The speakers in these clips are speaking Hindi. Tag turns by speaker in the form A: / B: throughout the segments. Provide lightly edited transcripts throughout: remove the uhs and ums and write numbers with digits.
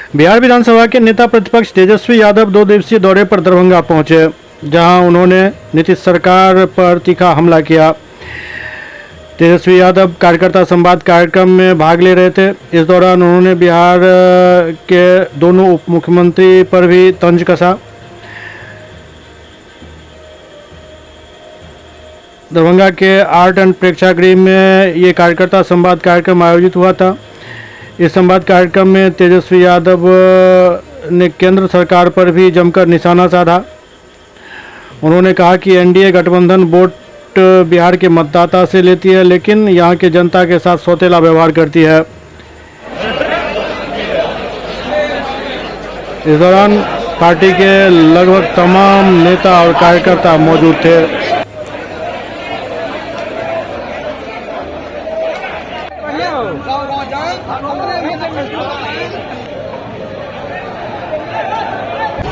A: बिहार विधानसभा के नेता प्रतिपक्ष तेजस्वी यादव 2 दिवसीय दौरे पर दरभंगा पहुंचे, जहां उन्होंने नीतीश सरकार पर तीखा हमला किया। तेजस्वी यादव कार्यकर्ता संवाद कार्यक्रम में भाग ले रहे थे। इस दौरान उन्होंने बिहार के दोनों उप मुख्यमंत्री पर भी तंज कसा। दरभंगा के आर्ट एंड प्रेक्षागृह में ये कार्यकर्ता संवाद कार्यक्रम आयोजित हुआ था। इस संवाद कार्यक्रम में तेजस्वी यादव ने केंद्र सरकार पर भी जमकर निशाना साधा। उन्होंने कहा कि एनडीए गठबंधन वोट बिहार के मतदाता से लेती है, लेकिन यहां के जनता के साथ सौतेला व्यवहार करती है। इस दौरान पार्टी के लगभग तमाम नेता और कार्यकर्ता मौजूद थे।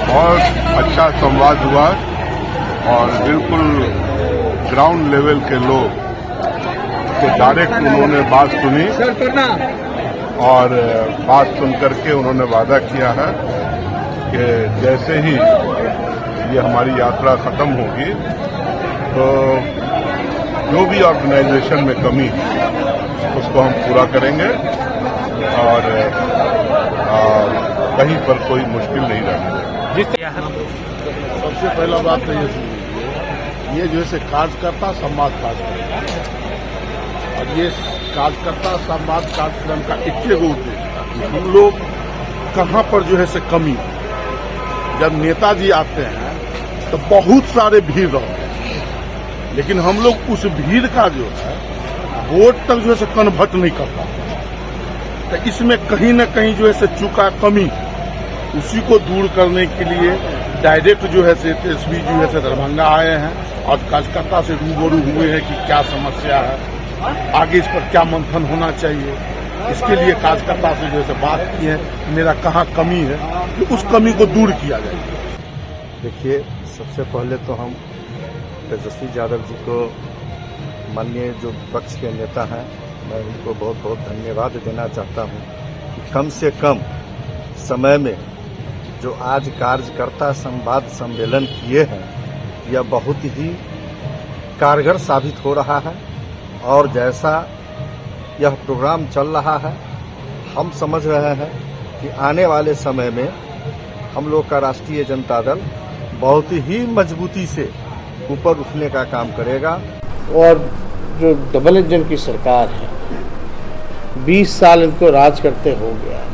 B: बहुत अच्छा संवाद हुआ और बिल्कुल ग्राउंड लेवल के लोग से डायरेक्ट उन्होंने बात सुनी और बात सुन करके उन्होंने वादा किया है कि जैसे ही ये हमारी यात्रा खत्म होगी तो जो भी ऑर्गेनाइजेशन में कमी उसको हम पूरा करेंगे और कहीं पर कोई मुश्किल नहीं रहेगी।
C: सबसे पहला बात तो ये जो है कार्यकर्ता संवाद कार्यक्रम और ये कार्यकर्ता संवाद कार्यक्रम का एक उद्देश्य हम लोग कहाँ पर जो है कमी। जब नेताजी आते हैं तो बहुत सारे भीड़ रहते हैं, लेकिन हम लोग उस भीड़ का जो है वोट तक जो है कन्वर्ट नहीं कर पाते। तो इसमें कहीं न कहीं जो है चूका कमी, उसी को दूर करने के लिए डायरेक्ट जो है तेजस्वी जो है दरभंगा आए हैं और कार्यकर्ता से रूबरू हुए हैं कि क्या समस्या है, आगे इस पर क्या मंथन होना चाहिए। इसके लिए कार्यकर्ता से जो है बात की है, मेरा कहाँ कमी है, तो उस कमी को दूर किया जाए।
D: देखिए, सबसे पहले तो हम तेजस्वी यादव जी को, माननीय जो विपक्ष के नेता हैं, मैं उनको बहुत बहुत धन्यवाद देना चाहता हूं कि कम से कम समय में जो आज कार्यकर्ता संवाद सम्मेलन किए हैं यह बहुत ही कारगर साबित हो रहा है। और जैसा यह प्रोग्राम चल रहा है, हम समझ रहे हैं कि आने वाले समय में हम लोग का राष्ट्रीय जनता दल बहुत ही मजबूती से ऊपर उठने का काम करेगा।
E: और जो डबल इंजन की सरकार है, 20 साल इनको राज करते हो गया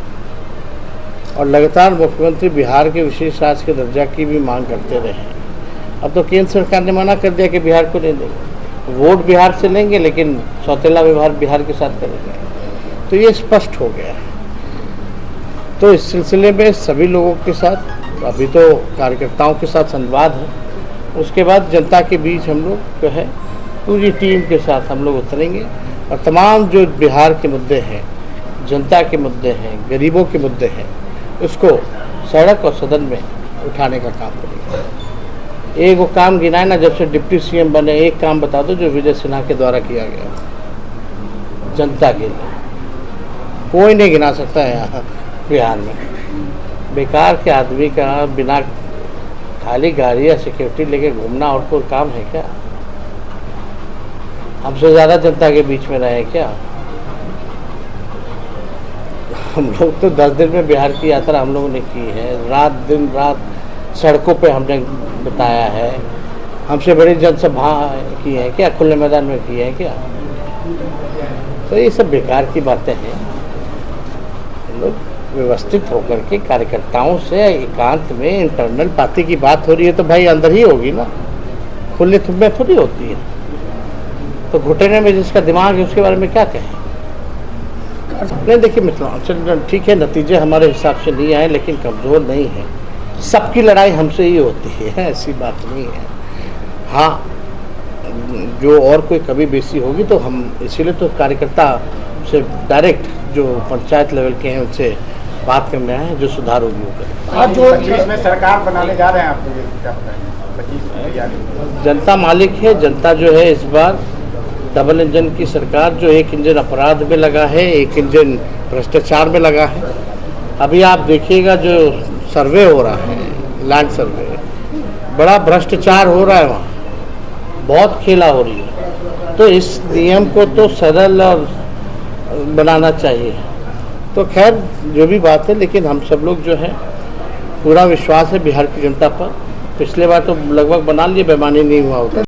E: और लगातार मुख्यमंत्री बिहार के विशेष राज्य के दर्जा की भी मांग करते रहे। अब तो केंद्र सरकार ने मना कर दिया कि बिहार को नहीं देंगे, वोट बिहार से लेंगे लेकिन सौतेला व्यवहार बिहार के साथ करेंगे। तो ये स्पष्ट हो गया है। तो इस सिलसिले में सभी लोगों के साथ, अभी तो कार्यकर्ताओं के साथ संवाद है, उसके बाद जनता के बीच हम लोग जो है पूरी टीम के साथ हम लोग उतरेंगे और तमाम जो बिहार के मुद्दे हैं, जनता के मुद्दे हैं, गरीबों के मुद्दे हैं, उसको सड़क और सदन में उठाने का काम करेंगे। एक वो काम गिनाए ना, जब से डिप्टी सीएम बने, एक काम बता दो जो विजय सिन्हा के द्वारा किया गया जनता के लिए। कोई नहीं गिना सकता है यहाँ बिहार में। बेकार के आदमी का बिना खाली गाड़ी या सिक्योरिटी लेके घूमना और कोई काम है क्या? हमसे ज़्यादा जनता के बीच में रहे क्या? हम लोग तो 10 दिन में बिहार की यात्रा हम लोगों ने की है। दिन रात सड़कों पे हमने बिताया है। हमसे बड़ी जनसभा की है क्या? खुले मैदान में की है क्या? तो ये सब बेकार की बातें हैं। हम लोग व्यवस्थित होकर के कार्यकर्ताओं से एकांत में इंटरनल पार्टी की बात हो रही है तो भाई अंदर ही होगी ना, खुले में थोड़ी होती है। तो घुटने में जिसका दिमाग है उसके बारे में क्या कहें? नहीं, देखिए मित्रों, ठीक है नतीजे हमारे हिसाब से नहीं आए, लेकिन कमज़ोर नहीं है। सबकी लड़ाई हमसे ही होती है, ऐसी बात नहीं है। हाँ, जो और कोई कमी बेसी होगी तो हम इसीलिए तो कार्यकर्ता से डायरेक्ट जो पंचायत लेवल के हैं उनसे बात करने आए हैं, जो सुधार होगी वो करें।
F: आज जो 25 में सरकार बनाने जा रहे हैं, आपको क्या पता है? 25
E: जनता मालिक है। जनता जो है इस बार डबल इंजन की सरकार, जो एक इंजन अपराध में लगा है, एक इंजन भ्रष्टाचार में लगा है, अभी आप देखिएगा जो सर्वे हो रहा है, लैंड सर्वे, बड़ा भ्रष्टाचार हो रहा है वहाँ, बहुत खेला हो रही है। तो इस नियम को तो सरल और बनाना चाहिए। तो खैर जो भी बात है, लेकिन हम सब लोग जो है पूरा विश्वास है बिहार की जनता पर। पिछले बार तो लगभग बना लिए, बेईमानी नहीं हुआ होता।